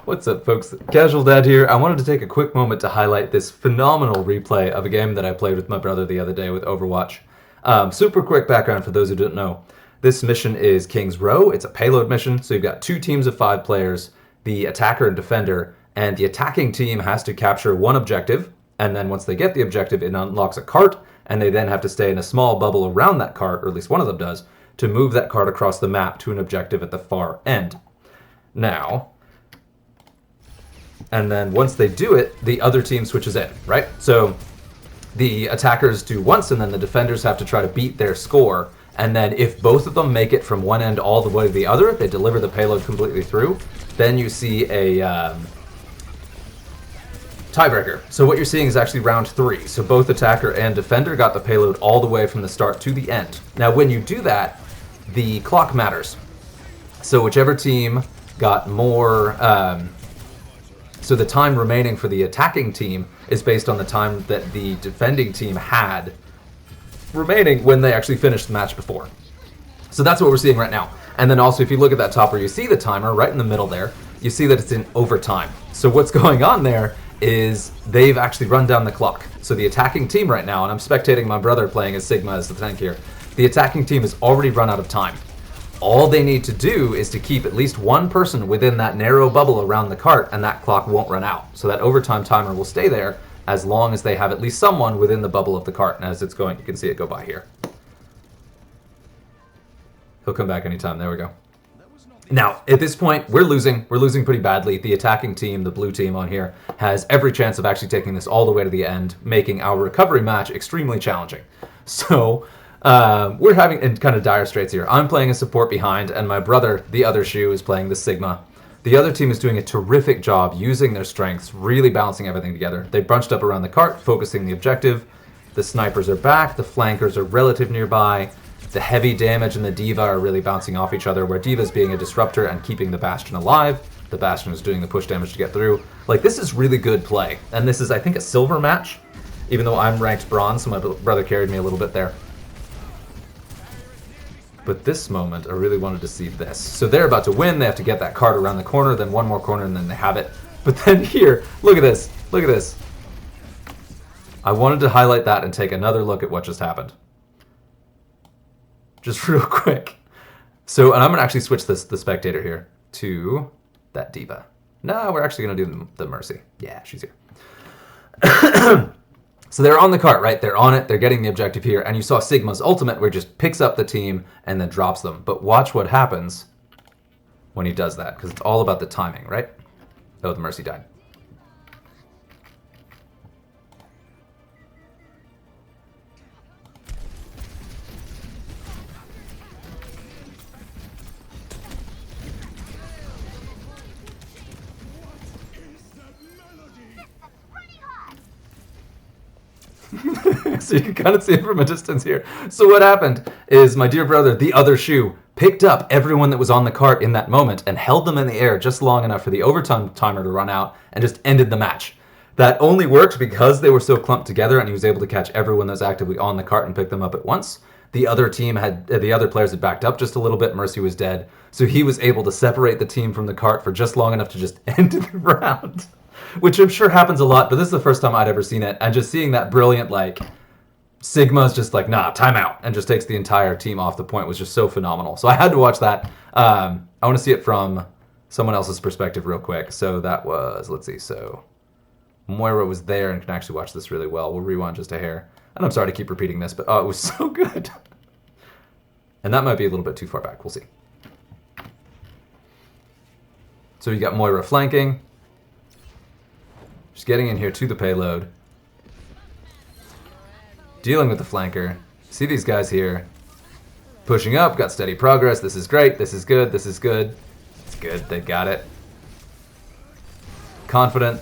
What's up, folks? Casual Dad here. I wanted to take a quick moment to highlight this phenomenal replay of a game that I played with my brother the other day with Overwatch. Super quick background for those who don't know. This mission is King's Row. It's a payload mission, so you've got two teams of 5 players, the attacker and defender, and the attacking team has to capture one objective, and then once they get the objective, it unlocks a cart, and they then have to stay in a small bubble around that cart, or at least one of them does, to move that cart across the map to an objective at the far end. Now, and then once they do it, the other team switches in, right? So the attackers do once, and then the defenders have to try to beat their score. And then if both of them make it from one end all the way to the other, they deliver the payload completely through, then you see a tiebreaker. So what you're seeing is actually round 3. So both attacker and defender got the payload all the way from the start to the end. Now when you do that, the clock matters. So whichever team got more... So the time remaining for the attacking team is based on the time that the defending team had remaining when they actually finished the match before. So that's what we're seeing right now. And then also if you look at that top where you see the timer right in the middle there, you see that it's in overtime. So what's going on there is they've actually run down the clock. So the attacking team right now, and I'm spectating my brother playing as Sigma as the tank here, the attacking team has already run out of time. All they need to do is to keep at least one person within that narrow bubble around the cart, and that clock won't run out. So that overtime timer will stay there as long as they have at least someone within the bubble of the cart. And as it's going, you can see it go by here. He'll come back anytime. There we go. Now, at this point, we're losing. We're losing pretty badly. The attacking team, the blue team on here, has every chance of actually taking this all the way to the end, making our recovery match extremely challenging. So... we're having in kind of dire straits here. I'm playing a support behind, and my brother, TheOtherShoe, is playing the Sigma. The other team is doing a terrific job using their strengths, really balancing everything together. They bunched up around the cart, focusing the objective. The snipers are back, the flankers are relative nearby. The heavy damage and the D.Va are really bouncing off each other, where D.Va's being a disruptor and keeping the Bastion alive. The Bastion is doing the push damage to get through. Like, this is really good play. And this is, I think, a silver match, even though I'm ranked bronze, so my brother carried me a little bit there. But this moment, I really wanted to see this. So they're about to win. They have to get that cart around the corner, then one more corner, and then they have it. But then here, look at this. Look at this. I wanted to highlight that and take another look at what just happened. Just real quick. So, and I'm going to actually switch the spectator here to that D.Va. No, we're actually going to do the Mercy. Yeah, she's here. So they're on the cart, right? They're on it. They're getting the objective here. And you saw Sigma's ultimate where he just picks up the team and then drops them. But watch what happens when he does that, because it's all about the timing, right? Oh, the Mercy died. So you can kind of see it from a distance here. So what happened is my dear brother, TheOtherShoe, picked up everyone that was on the cart in that moment and held them in the air just long enough for the overtime timer to run out and just ended the match. That only worked because they were so clumped together and he was able to catch everyone that was actively on the cart and pick them up at once. The other team had, the other players had backed up just a little bit. Mercy was dead. So he was able to separate the team from the cart for just long enough to just end the round. Which I'm sure happens a lot, but this is the first time I'd ever seen it. And just seeing that brilliant, like, Sigma's just like, nah, timeout, and just takes the entire team off the point was just so phenomenal. So I had to watch that. I want to see it from someone else's perspective real quick. So that was, let's see, so Moira was there and can actually watch this really well. We'll rewind just a hair. And I'm sorry to keep repeating this, but oh, it was so good. And that might be a little bit too far back. We'll see. So you got Moira flanking. Just getting in here to the payload. Dealing with the flanker. See these guys here. Pushing up, got steady progress. This is great. This is good. This is good. It's good. They got it. Confident.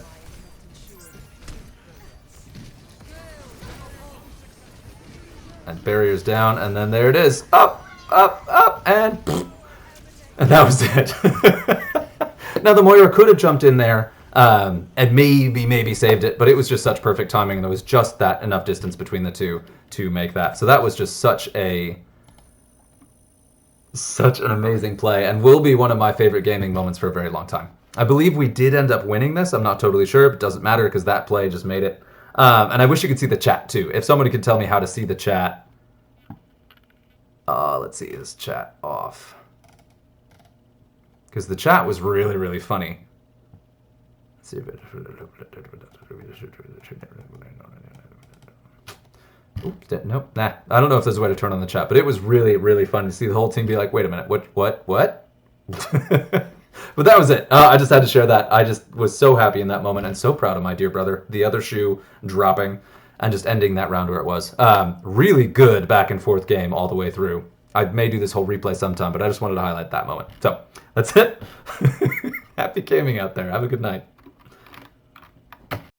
And barriers down, and then there it is. Up, up, up, and that was it. Now the Moira could have jumped in there and maybe saved it, but it was just such perfect timing, and there was just that enough distance between the two to make that. So that was just such an amazing play, and will be one of my favorite gaming moments for a very long time. I believe we did end up winning this. I'm not totally sure, but doesn't matter because that play just made it. And I wish you could see the chat too. If somebody could tell me how to see the chat. Let's see, is chat off? Because the chat was really, really funny. Let's see if it... Oops, nope, nah. I don't know if there's a way to turn on the chat, but it was really, really fun to see the whole team be like, wait a minute, what? But that was it. I just had to share that. I just was so happy in that moment and so proud of my dear brother. The other shoe dropping and just ending that round where it was. Really good back and forth game all the way through. I may do this whole replay sometime, but I just wanted to highlight that moment. So that's it. Happy gaming out there. Have a good night.